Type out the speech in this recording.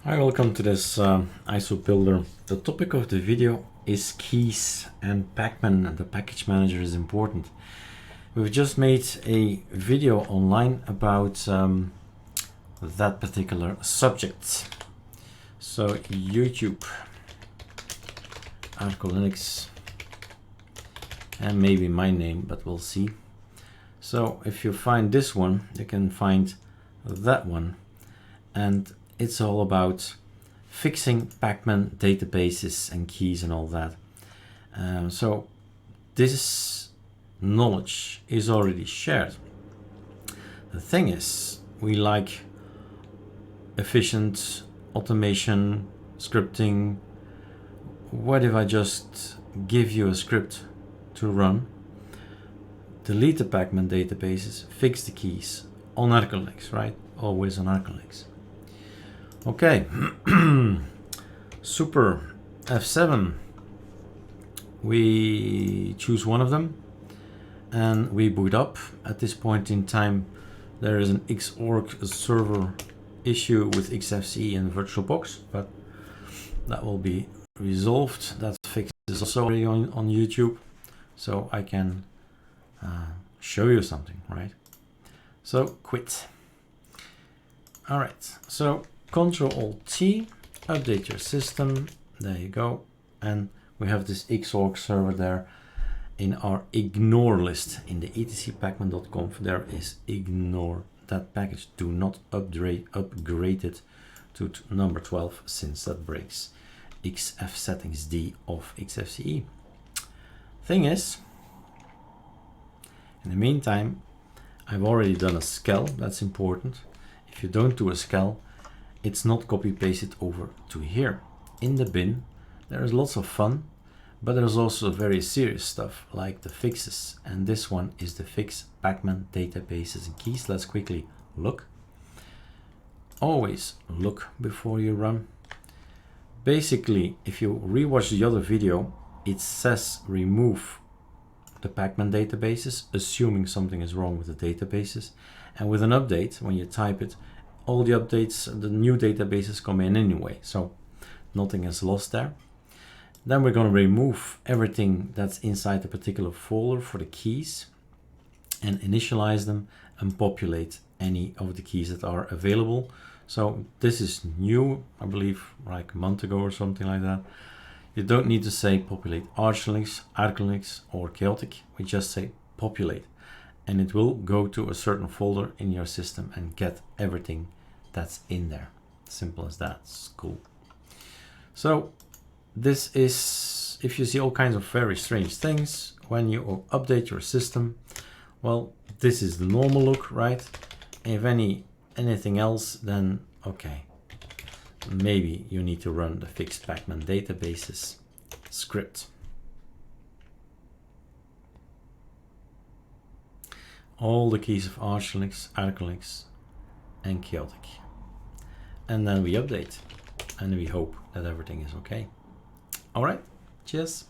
Hi, welcome to this ISO builder. The topic of the video is keys, and Pacman and the package manager is important. We've just made a video online about that particular subject. So YouTube, ArcoLinux, and maybe my name, but we'll see. So if you find this one, you can find that one, and it's all about fixing Pacman databases and keys and all that. So this knowledge is already shared. The thing is, we like efficient automation, scripting. What if I just give you a script to run, delete the Pacman databases, fix the keys on ArcoLinux, right? Always on ArcoLinux. Okay, super F7. We choose one of them and we boot up. At this point in time, there is an Xorg server issue with XFCE and VirtualBox, but that will be resolved. That fix is also already on YouTube, so I can show you something, right? So quit. All right, so Ctrl-Alt-T, update your system. There you go. And we have this Xorg server there in our ignore list in the etcpacman.conf. There is ignore that package. Do not upgrade it to number 12 since that breaks XF settings D of XFCE. Thing is, in the meantime, I've already done a scal. That's important. If you don't do a scal, it's not copy pasted over to here. In the bin, there is lots of fun, but there's also very serious stuff like the fixes. And this one is the fix-pacman-databases and keys. Let's quickly look. Always look before you run. Basically, if you rewatch the other video, it says remove the Pacman databases, assuming something is wrong with the databases. And with an update, when you type it, all the updates, the new databases come in anyway, so nothing is lost there. Then we're going to remove everything that's inside the particular folder for the keys and initialize them and populate any of the keys that are available. So this is new, I believe, like a month ago or something like that. You don't need to say populate ArcoLinux or chaotic. We just say populate, and it will go to a certain folder in your system and get everything that's in there. Simple as that. It's cool. So this is, if you see all kinds of very strange things when you update your system, well, this is the normal look, right? If anything else, then okay, maybe you need to run the fixed Pacman databases script. All the keys of ArcoLinux, and chaotic. And then we update and we hope that everything is okay. All right, cheers.